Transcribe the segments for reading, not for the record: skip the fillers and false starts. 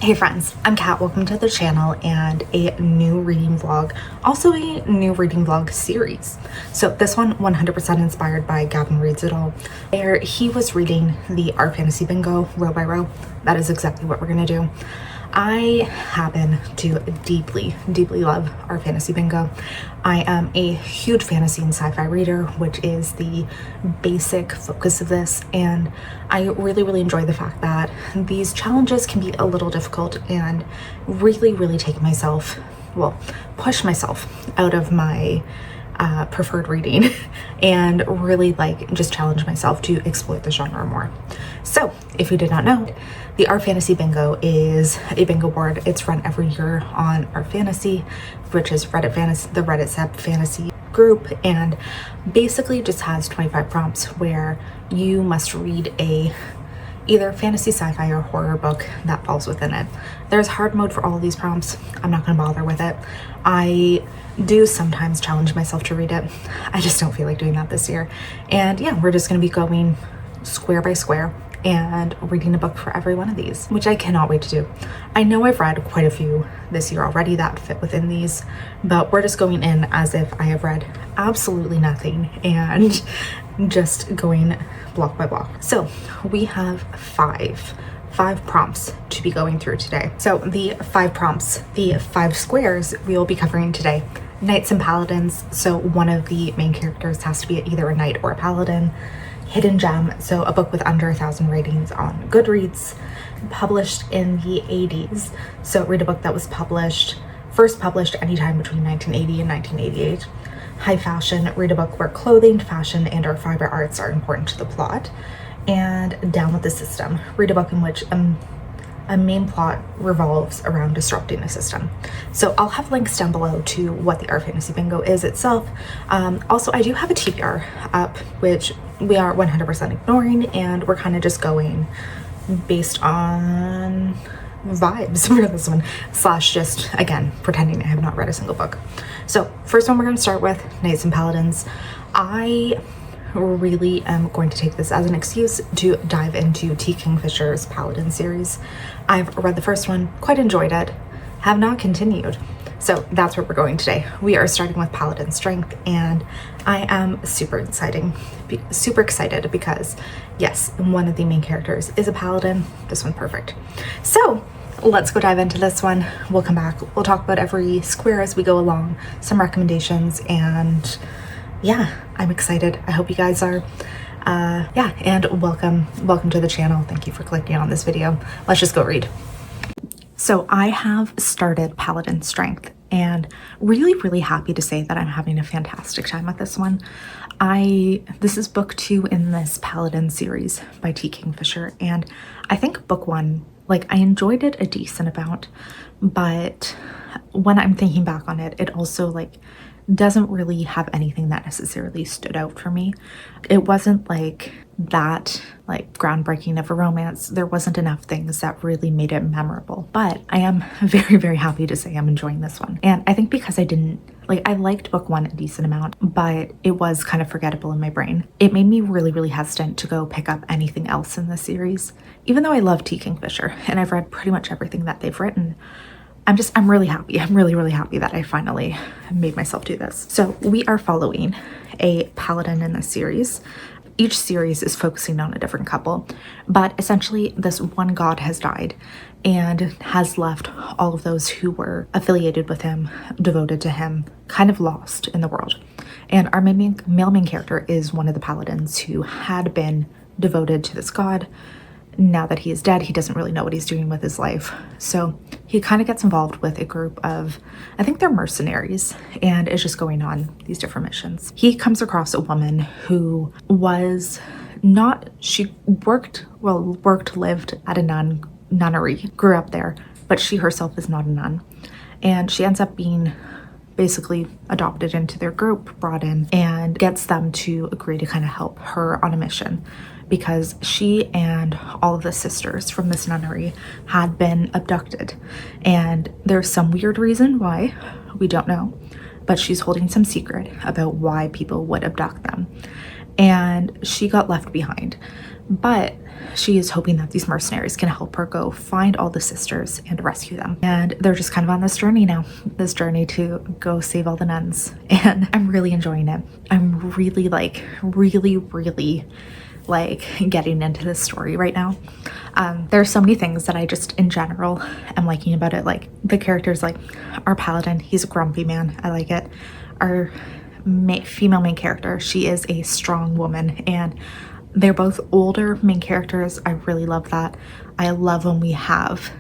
Hey friends, I'm Kat. Welcome to the channel and a new reading vlog, also a new reading vlog series. So this one 100% inspired by Gavin Reads It All, where he was reading the Art Fantasy Bingo row by row. That is exactly what we're gonna do. I happen to deeply love Art Fantasy Bingo. I am a huge fantasy and sci-fi reader, which is the basic focus of this, and I really enjoy the fact that these challenges can be a little difficult and really take myself, well, push myself out of my preferred reading and really just challenge myself to explore the genre more. So if you did not know, the Art Fantasy Bingo is a bingo board. It's run every year on Art Fantasy, which is Reddit fantasy, the Reddit sub fantasy group, and basically just has 25 prompts where you must read either fantasy, sci-fi, or horror book that falls within it. There's hard mode for all of these prompts. I'm not gonna bother with it. I do sometimes challenge myself to read it. I just don't feel like doing that this year. And yeah, we're just gonna be going square by square and reading a book for every one of these, which I cannot wait to do. I know I've read quite a few this year already that fit within these, but we're just going in as if I have read absolutely nothing and just going block by block. So we have five prompts to be going through today. So the 5 prompts, the 5 squares we will be covering today: knights and paladins. So one of the main characters has to be either a knight or a paladin. Hidden gem, so a book with under 1,000 ratings on Goodreads, published in the 80s. So read a book that was first published anytime between 1980 and 1988. High fashion, read a book where clothing, fashion, and or fiber arts are important to the plot. And down with the system, read a book in which a main plot revolves around disrupting a system. So I'll have links down below to what the Art Fantasy Bingo is itself. Also, I do have a TBR up, which we are 100% ignoring, and we're kind of just going based on vibes for this one, / just, again, pretending I have not read a single book. So first one we're going to start with, Knights and Paladins. I really am going to take this as an excuse to dive into T. Kingfisher's Paladin series. I've read the first one, quite enjoyed it, have not continued. So that's where we're going today. We are starting with Paladin Strength, and I am super excited because yes, one of the main characters is a paladin. This one's perfect. So let's go dive into this one. We'll come back. We'll talk about every square as we go along, some recommendations, and yeah, I'm excited. I hope you guys are. Yeah, and welcome to the channel. Thank you for clicking on this video. Let's just go read. So I have started Paladin Strength, and really happy to say that I'm having a fantastic time with this one. This is book 2 in this Paladin series by T. Kingfisher, and I think book 1, I enjoyed it a decent amount, but when I'm thinking back on it, it also doesn't really have anything that necessarily stood out for me. It wasn't that groundbreaking of a romance. There wasn't enough things that really made it memorable, but I am very happy to say I'm enjoying this one. And I think because I liked book 1 a decent amount, but it was kind of forgettable in my brain. It made me really hesitant to go pick up anything else in the series, even though I love T. Kingfisher and I've read pretty much everything that they've written. I'm really happy. I'm really happy that I finally made myself do this. So we are following a paladin in this series. Each series is focusing on a different couple, but essentially this one god has died and has left all of those who were affiliated with him, devoted to him, kind of lost in the world. And our male main character is one of the paladins who had been devoted to this god. Now that he is dead, he doesn't really know what he's doing with his life. So he kind of gets involved with a group of, I think they're mercenaries, and is just going on these different missions. He comes across a woman who lived at a nunnery, grew up there, but she herself is not a nun. And she ends up being basically adopted into their group, brought in, and gets them to agree to kind of help her on a mission, because she and all of the sisters from this nunnery had been abducted. And there's some weird reason why, we don't know, but she's holding some secret about why people would abduct them. And she got left behind. But she is hoping that these mercenaries can help her go find all the sisters and rescue them. And they're just kind of on this journey now, this journey to go save all the nuns. And I'm really enjoying it. I'm really really like getting into this story right now. There are so many things that I just in general am liking about it. Like the characters, like our paladin, he's a grumpy man. I like it. Our female main character, she is a strong woman, and they're both older main characters. I really love that. I love when we have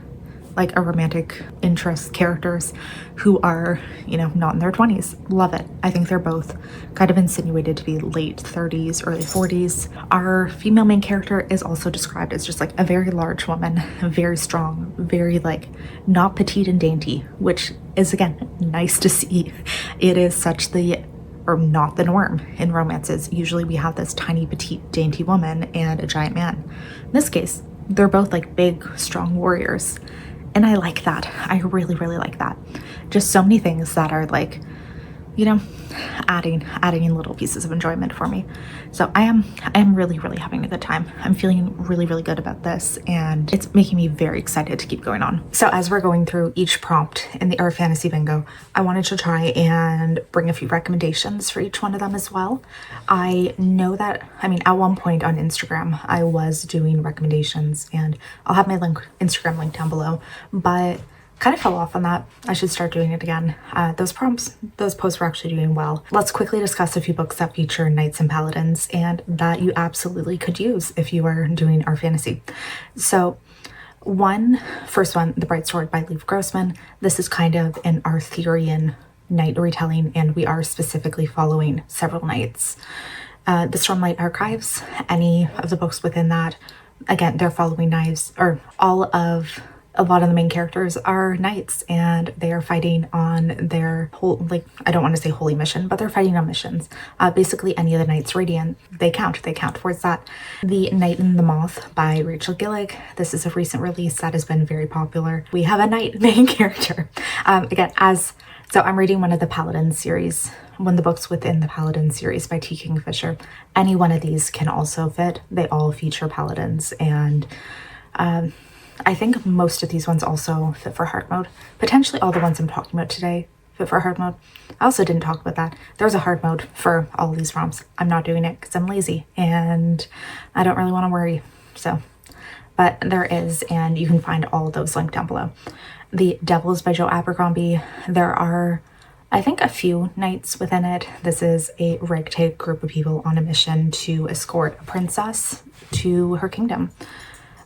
like a romantic interest characters who are, you know, not in their 20s. Love it. I think they're both kind of insinuated to be late 30s, early 40s. Our female main character is also described as just like a very large woman, very strong, very like not petite and dainty, which is again nice to see. It is such the or not the norm in romances. Usually we have this tiny petite dainty woman and a giant man. In this case, they're both like big strong warriors, and I like that. I really like that. Just so many things that are like, you know, adding in little pieces of enjoyment for me. So I am really having a good time. I'm feeling really good about this, and it's making me very excited to keep going on. So as we're going through each prompt in the fantasy bingo, I wanted to try and bring a few recommendations for each one of them as well. I know that, I mean, at one point on Instagram, I was doing recommendations, and I'll have my Instagram link down below, but kind of fell off on that. I should start doing it again. Those posts were actually doing well. Let's quickly discuss a few books that feature knights and paladins and that you absolutely could use if you are doing our fantasy. So first one, The Bright Sword by Leif Grossman. This is kind of an Arthurian knight retelling, and we are specifically following several knights. The Stormlight Archives, any of the books within that, again, they're following knights, or a lot of the main characters are knights, and they are fighting on their whole, like, I don't want to say holy mission, but they're fighting on missions. Basically any of the knights radiant, they count towards that. The Knight and the Moth by Rachel Gillig. This is a recent release that has been very popular. We have a knight main character. So I'm reading one of the Paladin series, one of the books within the Paladin series by T. Kingfisher. Any one of these can also fit. They all feature paladins, and I think most of these ones also fit for hard mode. Potentially all the ones I'm talking about today fit for hard mode. I also didn't talk about that. There's a hard mode for all of these ROMs. I'm not doing it because I'm lazy and I don't really want to worry. So, but there is, and you can find all of those linked down below. The Devils by Joe Abercrombie. There are, I think, a few knights within it. This is a ragtag group of people on a mission to escort a princess to her kingdom.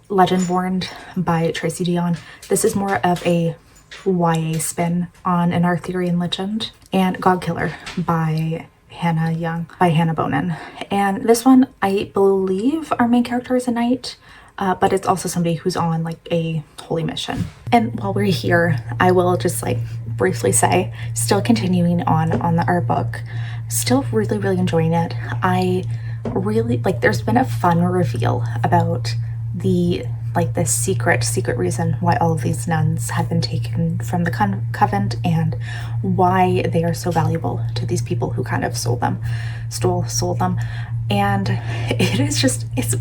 Legendborn by Tracy Dion. This is more of a YA spin on an Arthurian legend. And Godkiller by Hannah Bonin. And this one, I believe our main character is a knight, but it's also somebody who's on like a holy mission. And while we're here, I will just like briefly say, still continuing on the art book, still really enjoying it. I really like, there's been a fun reveal about the secret reason why all of these nuns have been taken from the convent, and why they are so valuable to these people who kind of sold them. And it is just, it's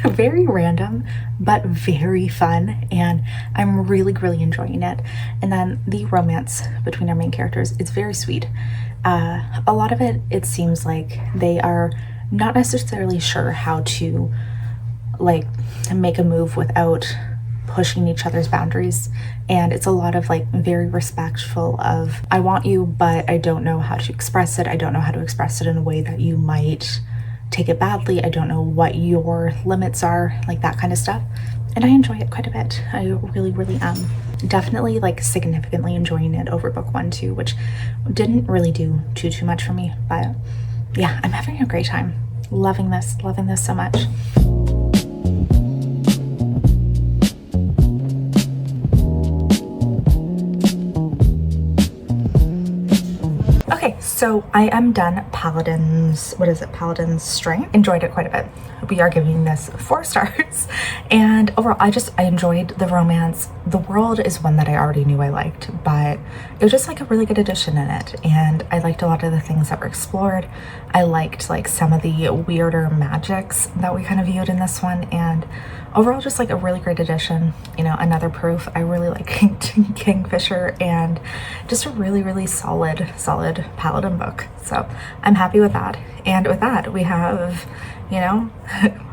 very random but very fun, and I'm really enjoying it. And then the romance between our main characters, it's very sweet. A lot of it seems like they are not necessarily sure how to like make a move without pushing each other's boundaries, and it's a lot of like very respectful of, I want you, but I don't know how to express it. I don't know how to express it in a way that you might take it badly. I don't know what your limits are, like that kind of stuff. And I enjoy it quite a bit. I really am. Definitely like significantly enjoying it over book 1 too, which didn't really do too much for me, but yeah, I'm having a great time. Loving this so much. Okay, so I am done Paladin's, Paladin's Strength. Enjoyed it quite a bit. We are giving this 4 stars. And overall, I enjoyed the romance. The world is one that I already knew I liked, but it was just like a really good addition in it. And I liked a lot of the things that were explored. I liked like some of the weirder magics that we kind of viewed in this one. And overall, just like a really great addition. You know, another proof I really like Kingfisher, and just a really solid Paladin book. So I'm happy with that. And with that, we have, you know,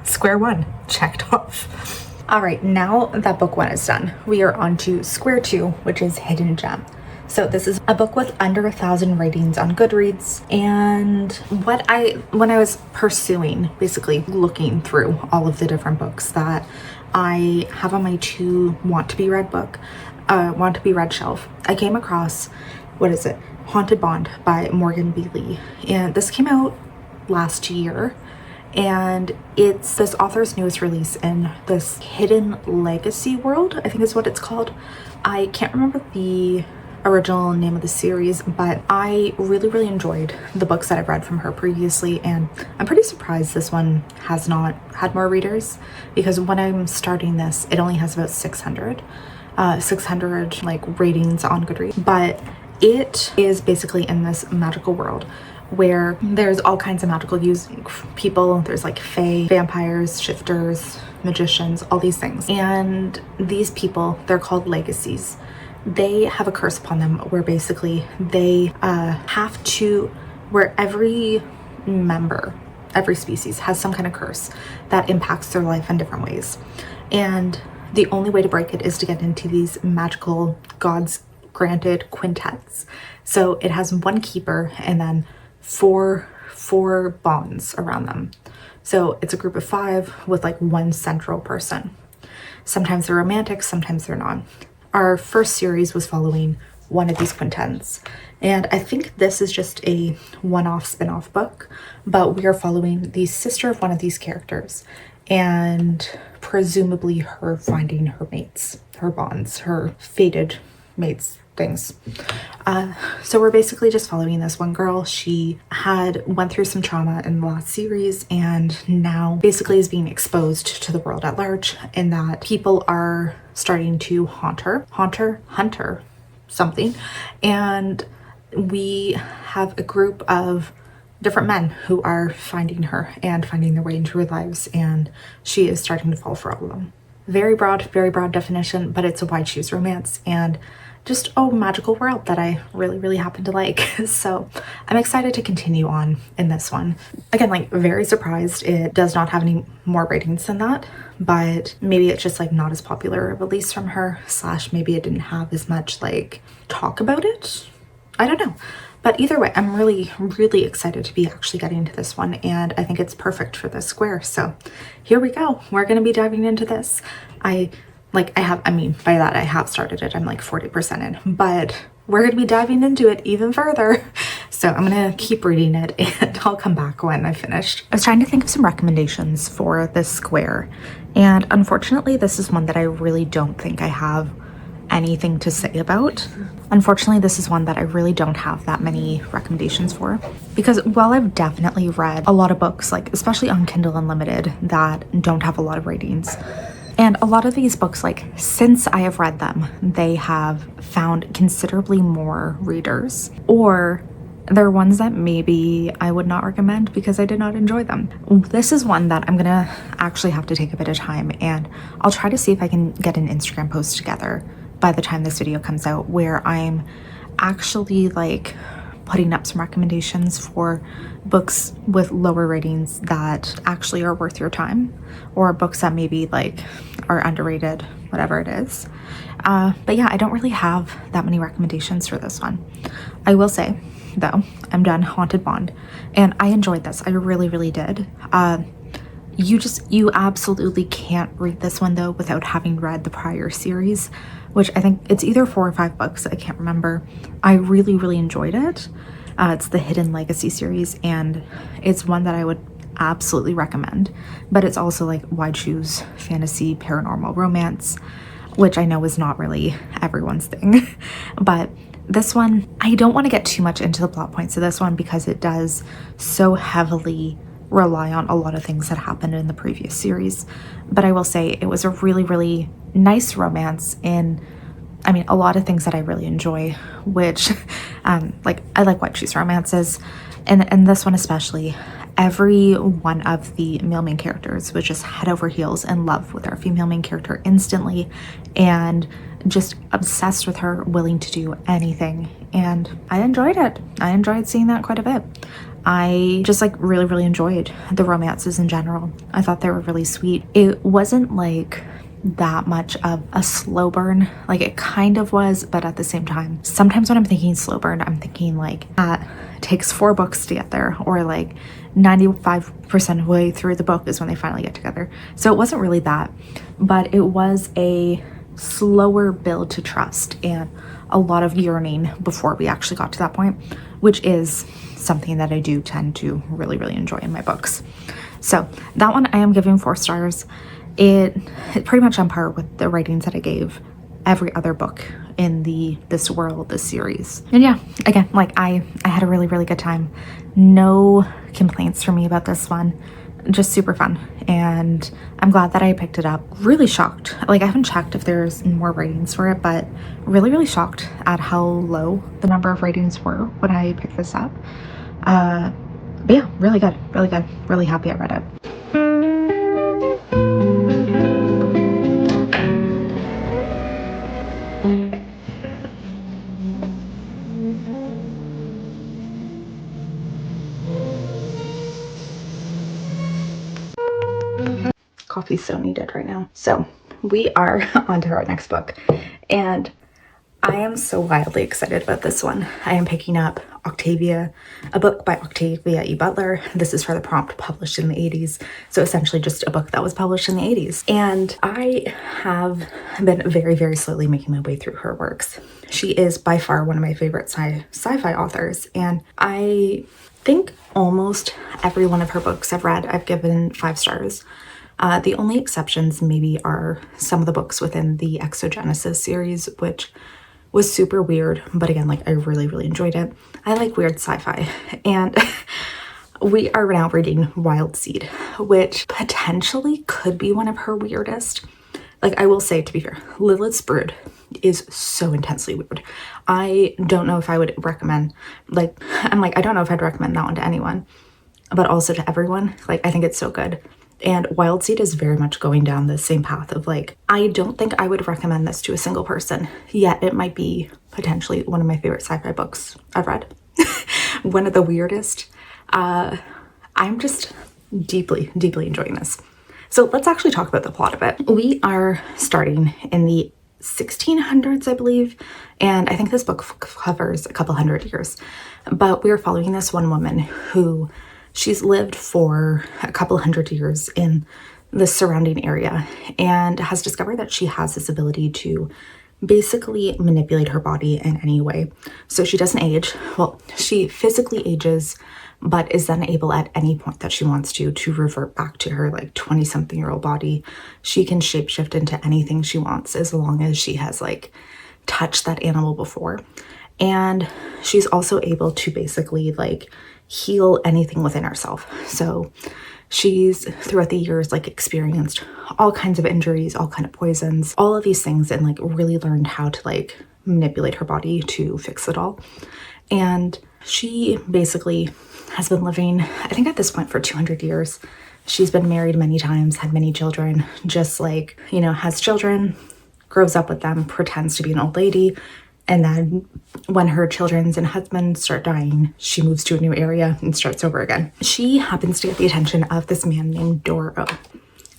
square one checked off. All right, now that book one is done, we are on to square two, which is Hidden Gem. So this is a book with under 1,000 ratings on Goodreads. And when I was pursuing, basically looking through all of the different books that I have on my to want to be read shelf, I came across, what is it? Haunted Bond by Morgan B. Lee. And this came out last year. And it's this author's newest release in this hidden legacy world, I think is what it's called. I can't remember the original name of the series, but I really enjoyed the books that I've read from her previously, and I'm pretty surprised this one has not had more readers, because when I'm starting this, it only has about 600 like ratings on Goodreads. But it is basically in this magical world where there's all kinds of magical people. There's like fae, vampires, shifters, magicians, all these things. And these people, they're called legacies. They have a curse upon them where basically they have to, where every member, every species has some kind of curse that impacts their life in different ways. And the only way to break it is to get into these magical gods granted quintets. So it has one keeper and then four bonds around them. So it's a group of 5 with like one central person. Sometimes they're romantic, sometimes they're not. Our first series was following one of these quintets, and I think this is just a one-off spin-off book, but we are following the sister of one of these characters and presumably her finding her mates, her bonds, her fated mates things. So we're basically just following this one girl. She went through some trauma in the last series and now basically is being exposed to the world at large, in that people are starting to hunt her, something. And we have a group of different men who are finding her and finding their way into her lives, and she is starting to fall for all of them. Very broad definition, but it's a wide shoes romance and just a magical world that I really happen to like. So I'm excited to continue on in this one. Again, like very surprised it does not have any more ratings than that, but maybe it's just like not as popular of a release from her, / maybe it didn't have as much like talk about it. I don't know. But either way, I'm really excited to be actually getting into this one, and I think it's perfect for this square. So here we go. We're going to be diving into this. I have started it. I'm like 40% in, but we're going to be diving into it even further. So I'm going to keep reading it and I'll come back when I finished. I was trying to think of some recommendations for this square, and unfortunately this is one that I really don't think I have anything to say about. Unfortunately, this is one that I really don't have that many recommendations for, because while I've definitely read a lot of books, like especially on Kindle Unlimited, that don't have a lot of ratings, and a lot of these books, like since I have read them, they have found considerably more readers, or they're ones that maybe I would not recommend because I did not enjoy them. This is one that I'm gonna actually have to take a bit of time, and I'll try to see if I can get an Instagram post together by the time this video comes out, where I'm actually like putting up some recommendations for books with lower ratings that actually are worth your time, or books that maybe like are underrated, whatever it is. But yeah, I don't really have that many recommendations for this one. I will say though, I'm done Haunted Bond, and I enjoyed this. I really did. You absolutely can't read this one though without having read the prior series, which I think it's either 4 or 5 books, I can't remember. I really enjoyed it. It's the Hidden Legacy series, and it's one that I would absolutely recommend. But it's also like wide shoes, fantasy, paranormal romance, which I know is not really everyone's thing. But this one, I don't want to get too much into the plot points of this one because it does so heavily rely on a lot of things that happened in the previous series. But I will say it was a really nice romance in, I mean, a lot of things that I really enjoy, which like I like wide shoes romances, and this one especially. every one of the male main characters was just head over heels in love with our female main character instantly, and just obsessed with her, willing to do anything. And I enjoyed it. I enjoyed seeing that quite a bit. I just like really enjoyed the romances in general. I thought they were really sweet. It wasn't like that much of a slow burn. Like, it kind of was, but at the same time, sometimes when I'm thinking slow burn, I'm thinking like it takes 4 books to get there, or like 95% of the way through the book is when they finally get together. So it wasn't really that, but it was a slower build to trust and a lot of yearning before we actually got to that point, which is something that I do tend to really enjoy in my books. So that one I am giving 4 stars. It pretty much on par with the ratings that I gave every other book in this series. And yeah, again, like I had a really good time. No complaints from me about this one. Just super fun, and I'm glad that I picked it up. Really shocked, like I haven't checked if there's more ratings for it, but really shocked at how low the number of ratings were when I picked this up. But yeah, really good, really happy I read it. Coffee's so needed right now. So we are on to our next book, and I am so wildly excited about this one. I am picking up Octavia, a book by Octavia E. Butler. This is for the prompt published in the 80s. So essentially just a book that was published in the 80s. And I have been very slowly making my way through her works. She is by far one of my favorite sci-fi authors. And I think almost every one of her books I've read, I've given 5 stars. The only exceptions maybe are some of the books within the Exogenesis series, which was super weird, but again, like I really enjoyed it. I like weird sci-fi, and we are now reading Wild Seed, which potentially could be one of her weirdest. Like, I will say, to be fair, Lilith's Brood is so intensely weird. I don't know if I would recommend, I don't know if I'd recommend that one to anyone, but also to everyone. Like, I think it's so good. And Wild Seed is very much going down the same path of like, I don't think I would recommend this to a single person, yet it might be potentially one of my favorite sci-fi books I've read. One of the weirdest. I'm just deeply enjoying this. So let's actually talk about the plot of it. We are starting in the 1600s, I believe, and I think this book covers a couple hundred years, but we are following this one woman who she's lived for a couple hundred years in the surrounding area and has discovered that she has this ability to basically manipulate her body in any way. So she doesn't age. Well, she physically ages, but is then able at any point that she wants to revert back to her like 20-something-year-old body. She can shapeshift into anything she wants as long as she has like touched that animal before. And she's also able to basically like heal anything within herself. So she's throughout the years like experienced all kinds of injuries, all kind of poisons, all of these things, and like really learned how to like manipulate her body to fix it all. And she basically has been living, I think at this point, for 200 years. She's been married many times, had many children, just like, you know, has children, grows up with them, pretends to be an old lady. And then when her children and husband start dying, she moves to a new area and starts over again. She happens to get the attention of this man named Doro.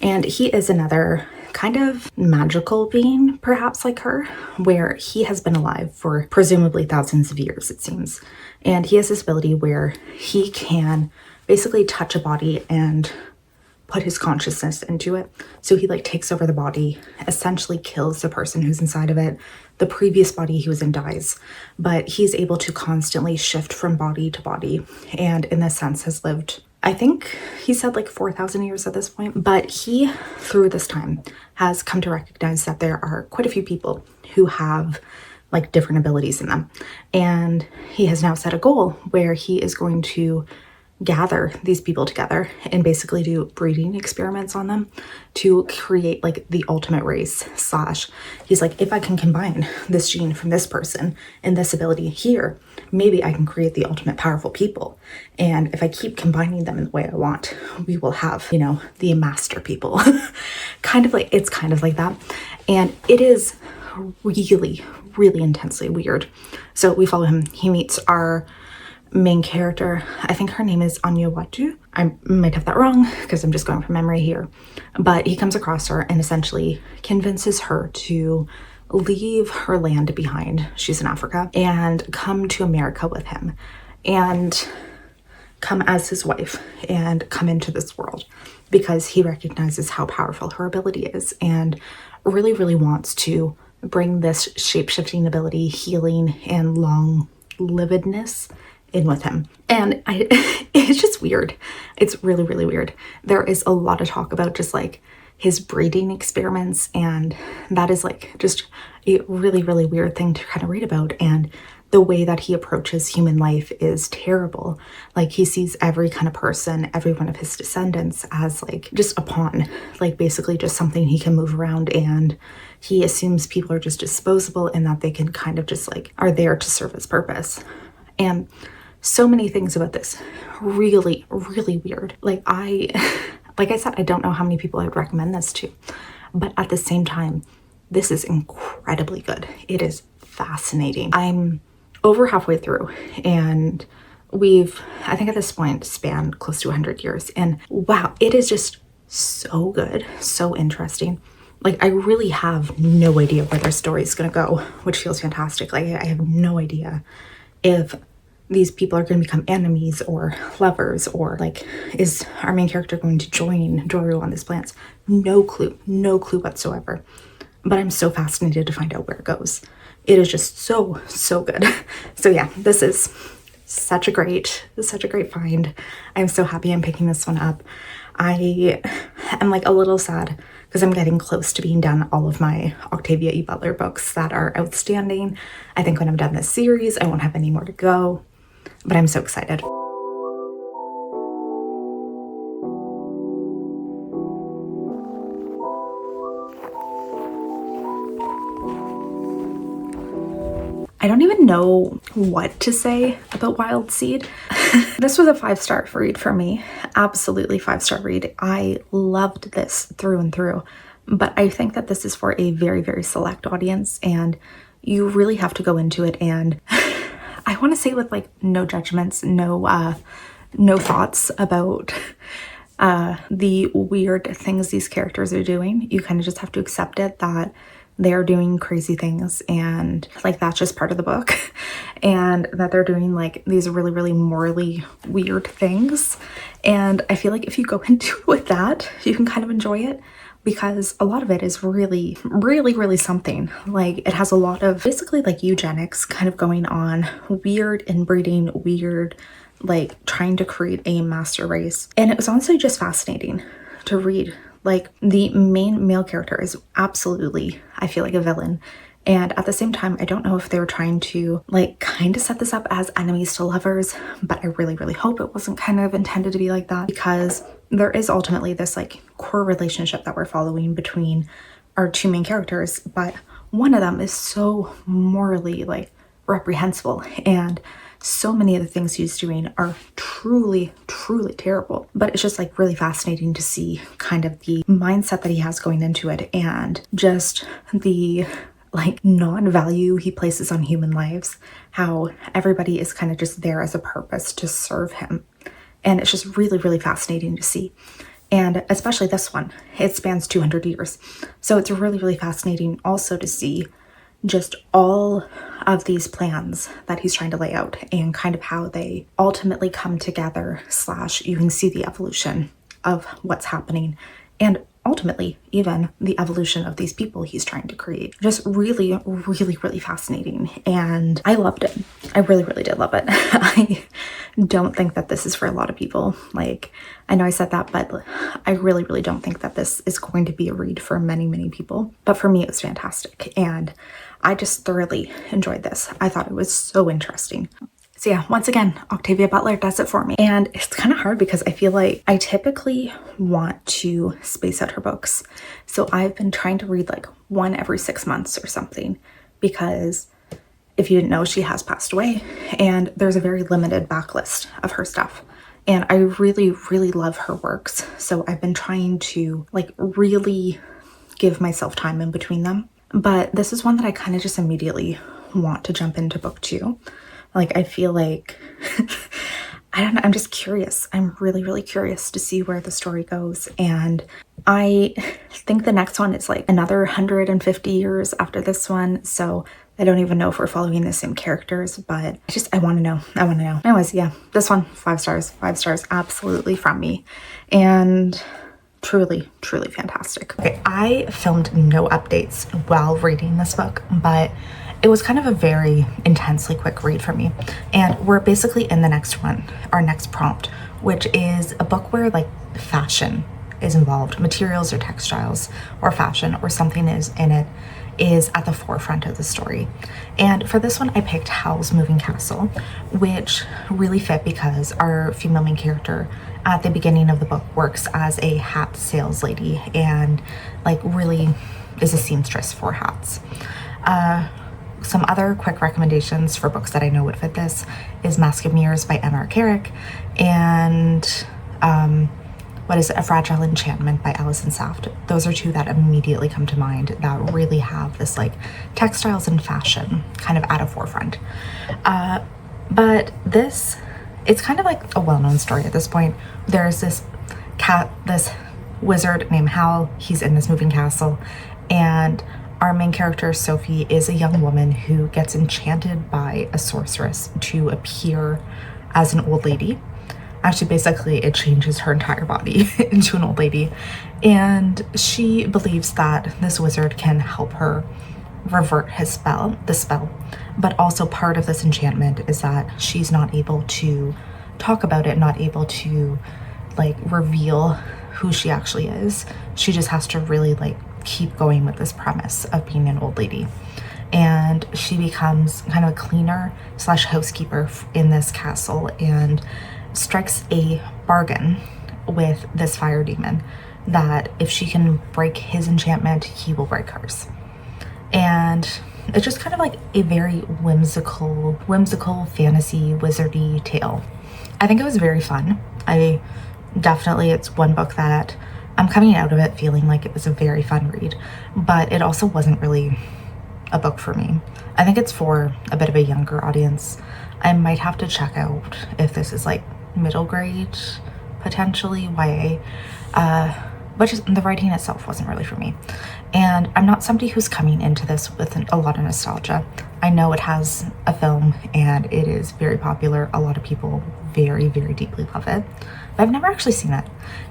And he is another kind of magical being, perhaps like her, where he has been alive for presumably thousands of years, it seems. And he has this ability where he can basically touch a body and put his consciousness into it. So he like takes over the body, essentially kills the person who's inside of it. The previous body he was in dies, but he's able to constantly shift from body to body, and in this sense has lived, I think he said like 4,000 years at this point. But he, through this time, has come to recognize that there are quite a few people who have like different abilities in them. And he has now set a goal where he is going to gather these people together and basically do breeding experiments on them to create like the ultimate race. Slash, he's like, if I can combine this gene from this person and this ability here, maybe I can create the ultimate powerful people. And if I keep combining them in the way I want, we will have, you know, the master people. It's kind of like that. And it is really, really intensely weird. So we follow him. He meets our main character. I think her name is Anyawatu. I might have that wrong because I'm just going from memory here. But he comes across her and essentially convinces her to leave her land behind. She's in Africa, and come to America with him and come as his wife and come into this world because he recognizes how powerful her ability is and really, really wants to bring this shape-shifting ability, healing, and long-livedness in with him. And it's just weird. It's really, really weird. There is a lot of talk about just like his breeding experiments, and that is like just a really, really weird thing to kind of read about. And the way that he approaches human life is terrible. Like he sees every kind of person, every one of his descendants as like just a pawn, like basically just something he can move around, and he assumes people are just disposable and that they can kind of just like are there to serve his purpose. And so many things about this really, really weird. Like I said, I don't know how many people I would recommend this to, but at the same time, this is incredibly good. It is fascinating. I'm over halfway through, and we've, I think at this point, spanned close to 100 years. And wow, it is just so good, so interesting. Like I really have no idea where their story is going to go, which feels fantastic. Like I have no idea if these people are going to become enemies or lovers, or like, is our main character going to join Doru on this planet? No clue whatsoever. But I'm so fascinated to find out where it goes. It is just so good. So yeah, this is such a great find. I'm so happy I'm picking this one up. I am like a little sad because I'm getting close to being done all of my Octavia E. Butler books that are outstanding. I think when I'm done this series, I won't have any more to go, but I'm so excited. I don't even know what to say about Wild Seed. This was a 5-star read for me. Absolutely 5-star read. I loved this through and through, but I think that this is for a very, very select audience, and you really have to go into it. And I want to say with like no judgments, no thoughts about the weird things these characters are doing. You kind of just have to accept it that they're doing crazy things, and like that's just part of the book, and that they're doing like these really, really morally weird things. And I feel like if you go into it with that, you can kind of enjoy it, because a lot of it is really, really, really something. Like it has a lot of basically like eugenics kind of going on, weird inbreeding, weird, like trying to create a master race. And it was honestly just fascinating to read. Like the main male character is absolutely, I feel like, a villain. And at the same time, I don't know if they were trying to like kind of set this up as enemies to lovers, but I really, really hope it wasn't kind of intended to be like that, because there is ultimately this like core relationship that we're following between our two main characters, but one of them is so morally like reprehensible, and so many of the things he's doing are truly, truly terrible. But it's just like really fascinating to see kind of the mindset that he has going into it, and just the like non-value he places on human lives, how everybody is kind of just there as a purpose to serve him. And it's just really, really fascinating to see. And especially this one, it spans 200 years. So it's really, really fascinating also to see just all of these plans that he's trying to lay out, and kind of how they ultimately come together, slash you can see the evolution of what's happening, and ultimately even the evolution of these people he's trying to create. Just really, really, really fascinating. And I loved it. I really, really did love it. I don't think that this is for a lot of people. Like, I know I said that, but I really, really don't think that this is going to be a read for many, many people. But for me, it was fantastic. And I just thoroughly enjoyed this. I thought it was so interesting. So yeah, once again, Octavia Butler does it for me. And it's kind of hard because I feel like I typically want to space out her books. So I've been trying to read like one every 6 months or something, because if you didn't know, she has passed away and there's a very limited backlist of her stuff. And I really, really love her works. So I've been trying to like really give myself time in between them. But this is one that I kind of just immediately want to jump into book 2. Like, I feel like, I don't know, I'm just curious. I'm really, really curious to see where the story goes. And I think the next one is like another 150 years after this one. So I don't even know if we're following the same characters, but I want to know. I want to know. Anyways, yeah, this one, 5 stars, 5 stars, absolutely from me. And truly, truly fantastic. Okay, I filmed no updates while reading this book, but it was kind of a very intensely quick read for me. And we're basically in the next one, our next prompt, which is a book where like fashion is involved, materials or textiles or fashion or something is in it is at the forefront of the story. And for this one, I picked Howl's Moving Castle, which really fit because our female main character at the beginning of the book works as a hat sales lady and like really is a seamstress for hats. Some other quick recommendations for books that I know would fit this is Mask of Mirrors by M.R. Carrick and what is it? A Fragile Enchantment by Alison Saft. Those are 2 that immediately come to mind that really have this like textiles and fashion kind of at a forefront. But this, it's kind of like a well-known story at this point. There's this wizard named Howl. He's in this moving castle, and our main character, Sophie, is a young woman who gets enchanted by a sorceress to appear as an old lady. Actually, basically, it changes her entire body into an old lady. And she believes that this wizard can help her revert the spell. But also part of this enchantment is that she's not able to talk about it, not able to like reveal who she actually is. She just has to really like keep going with this premise of being an old lady. And she becomes kind of a cleaner / housekeeper in this castle and strikes a bargain with this fire demon that if she can break his enchantment, he will break hers. And it's just kind of like a very whimsical fantasy wizardy tale. I think it was very fun. It's one book that I'm coming out of it feeling like it was a very fun read, but it also wasn't really a book for me. I think it's for a bit of a younger audience. I might have to check out if this is like middle grade, potentially YA, but just the writing itself wasn't really for me. And I'm not somebody who's coming into this with a lot of nostalgia. I know it has a film and it is very popular. A lot of people very, very deeply love it, but I've never actually seen it.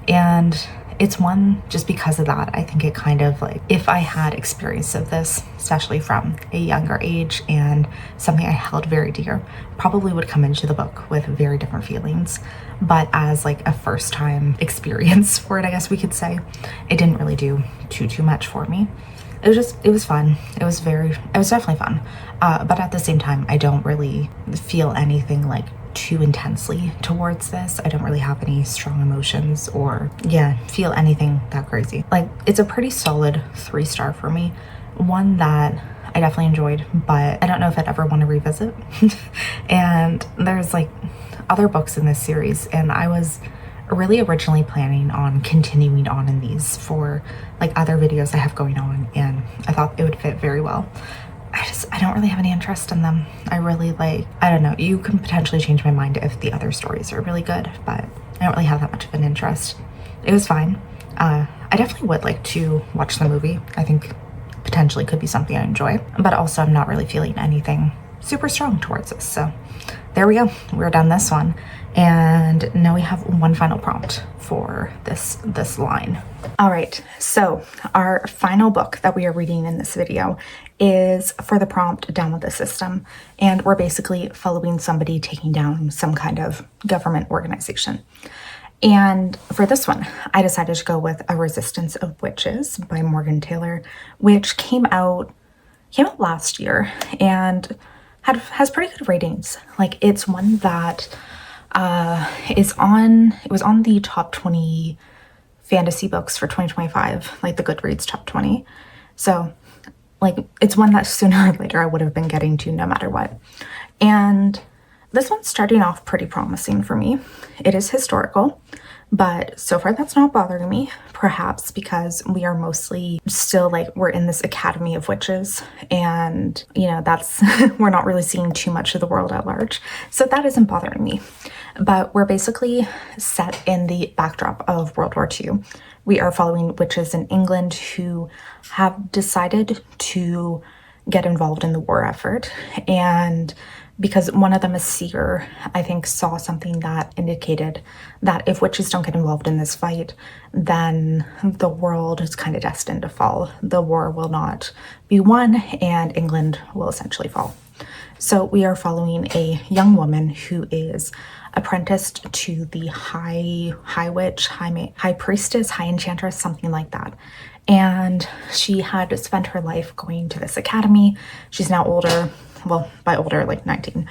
And it's one, just because of that, I think it kind of like, if I had experience of this, especially from a younger age and something I held very dear, probably would come into the book with very different feelings. But as like a first time experience for it, I guess we could say, it didn't really do too much for me. It was fun. It was definitely fun. But at the same time, I don't really feel anything like too intensely towards this. I don't really have any strong emotions or feel anything that crazy. Like, it's a pretty solid 3-star for me. One that I definitely enjoyed, but I don't know if I'd ever want to revisit. And there's like other books in this series, and I was really originally planning on continuing on in these for like other videos I have going on, and I thought it would fit very well. I don't really have any interest in them. I don't know, you can potentially change my mind if the other stories are really good, but I don't really have that much of an interest. It was fine. I definitely would like to watch the movie. I think potentially could be something I enjoy, but also I'm not really feeling anything super strong towards this. So there we go. We're done this one. And now we have one final prompt for this line. All right, so our final book that we are reading in this video is for the prompt Down with the System. And we're basically following somebody taking down some kind of government organization. And for this one, I decided to go with A Resistance of Witches by Morgan Taylor, which came out last year. And has pretty good ratings. Like, it's one that it was on the top 20 fantasy books for 2025, like the Goodreads top 20. So like, it's one that sooner or later I would have been getting to no matter what. And this one's starting off pretty promising for me. It is historical, but so far that's not bothering me, perhaps because we are mostly still like, we're in this academy of witches, and you know, that's we're not really seeing too much of the world at large, so that isn't bothering me. But we're basically set in the backdrop of World War II. We are following witches in England who have decided to get involved in the war effort, and because one of them, a seer, I think, saw something that indicated that if witches don't get involved in this fight, then the world is kind of destined to fall. The war will not be won, and England will essentially fall. So we are following a young woman who is apprenticed to the high witch, high priestess, high enchantress, something like that. And she had spent her life going to this academy. She's now older, well, by older, like 19,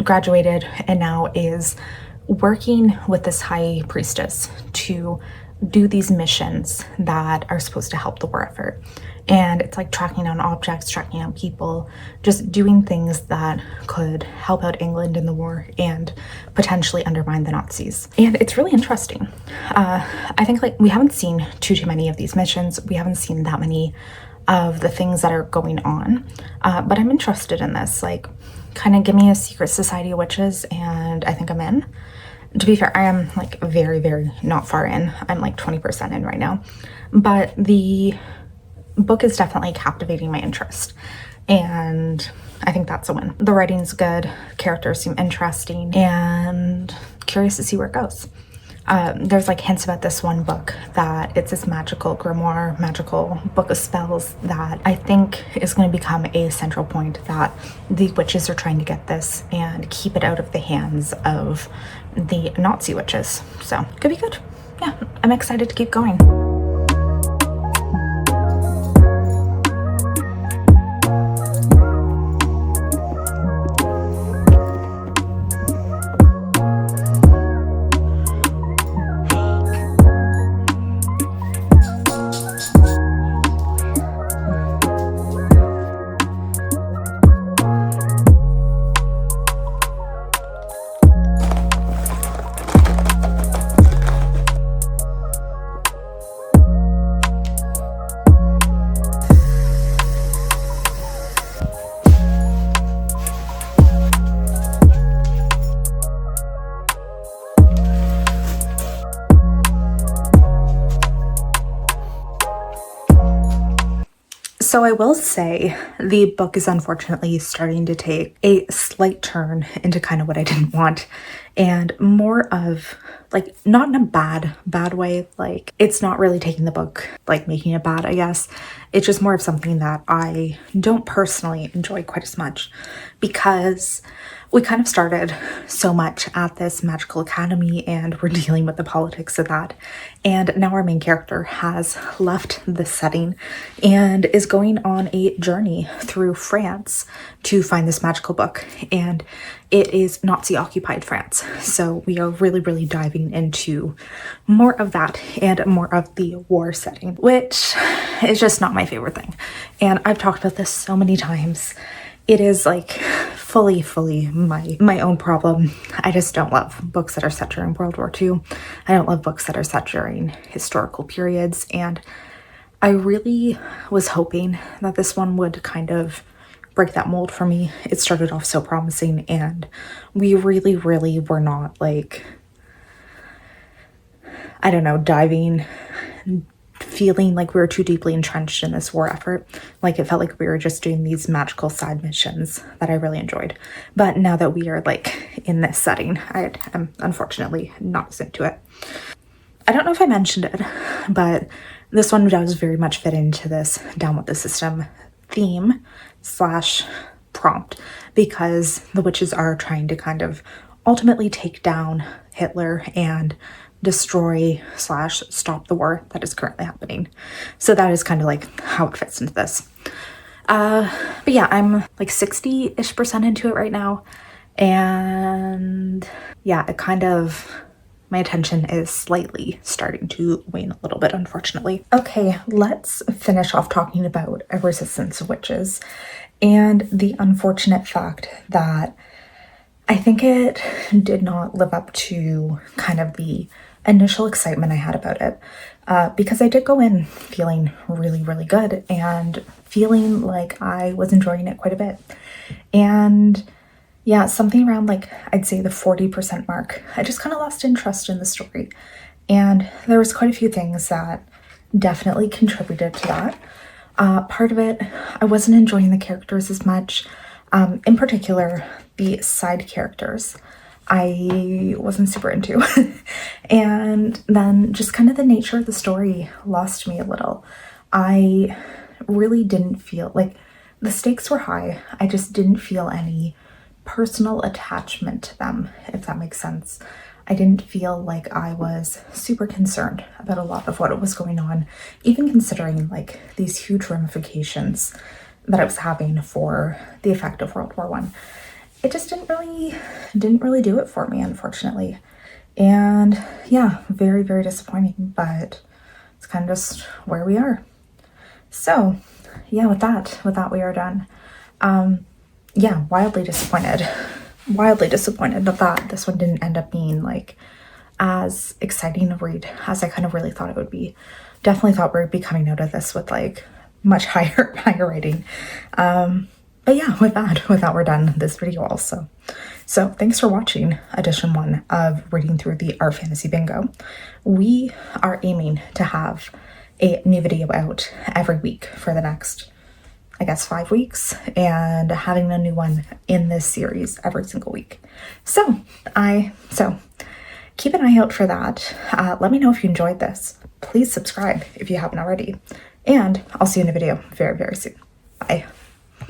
graduated, and now is working with this high priestess to do these missions that are supposed to help the war effort. And it's like tracking down objects, tracking down people, just doing things that could help out England in the war and potentially undermine the Nazis. And it's really interesting. I think like we haven't seen too many of these missions. We haven't seen that many of the things that are going on, but I'm interested in this. Like, kind of give me a secret society of witches and I think I'm in. To be fair, I am like very, very not far in. I'm like 20% in right now, but the book is definitely captivating my interest, and I think that's a win. The writing's good, characters seem interesting, and curious to see where it goes. There's like hints about this one book that it's this magical grimoire, magical book of spells that I think is going to become a central point, that the witches are trying to get this and keep it out of the hands of the Nazi witches. So could be good. Yeah, I'm excited to keep going. So I will say the book is unfortunately starting to take a slight turn into kind of what I didn't want, and more of like, not in a bad way. Like, it's not really taking the book, like making it bad, I guess. It's just more of something that I don't personally enjoy quite as much, because we kind of started so much at this magical academy and we're dealing with the politics of that. And now our main character has left the setting and is going on a journey through France to find this magical book. And it is Nazi occupied France. So we are really, really diving into more of that and more of the war setting, which is just not my favorite thing. And I've talked about this so many times. It is like fully my own problem. I just don't love books that are set during World War II. I don't love books that are set during historical periods. And I really was hoping that this one would kind of break that mold for me. It started off so promising, and we really were not like, I don't know, diving, feeling like we were too deeply entrenched in this war effort. Like, it felt like we were just doing these magical side missions that I really enjoyed. But now that we are like in this setting, I am unfortunately not as into it. I don't know if I mentioned it, but this one does very much fit into this down with the system theme / prompt, because the witches are trying to kind of ultimately take down Hitler and destroy / stop the war that is currently happening. So that is kind of like how it fits into this. But yeah, I'm like 60-ish% into it right now. And yeah, it kind of, my attention is slightly starting to wane a little bit, unfortunately. Okay, let's finish off talking about A Resistance of Witches and the unfortunate fact that I think it did not live up to kind of the initial excitement I had about it, because I did go in feeling really, really good and feeling like I was enjoying it quite a bit. And yeah, something around like, I'd say the 40% mark, I just kind of lost interest in the story. And there was quite a few things that definitely contributed to that. Part of it, I wasn't enjoying the characters as much. In particular, the side characters I wasn't super into. And then just kind of the nature of the story lost me a little. I really didn't feel like the stakes were high. I just didn't feel any personal attachment to them, if that makes sense. I didn't feel like I was super concerned about a lot of what was going on, even considering like these huge ramifications that it was having for the effect of World War One. It just didn't really do it for me, unfortunately. And yeah, very, very disappointing, but it's kind of just where we are. So yeah, with that we are done. Yeah, wildly disappointed that this one didn't end up being like as exciting a read as I kind of really thought it would be. Definitely thought we'd be coming out of this with like much higher rating. But yeah, with that we're done this video also. So thanks for watching edition 1 of reading through the Art Fantasy Bingo. We are aiming to have a new video out every week for the next, I guess, 5 weeks, and having a new one in this series every single week. So keep an eye out for that. Let me know if you enjoyed this. Please subscribe if you haven't already. And I'll see you in a video very, very soon. Bye.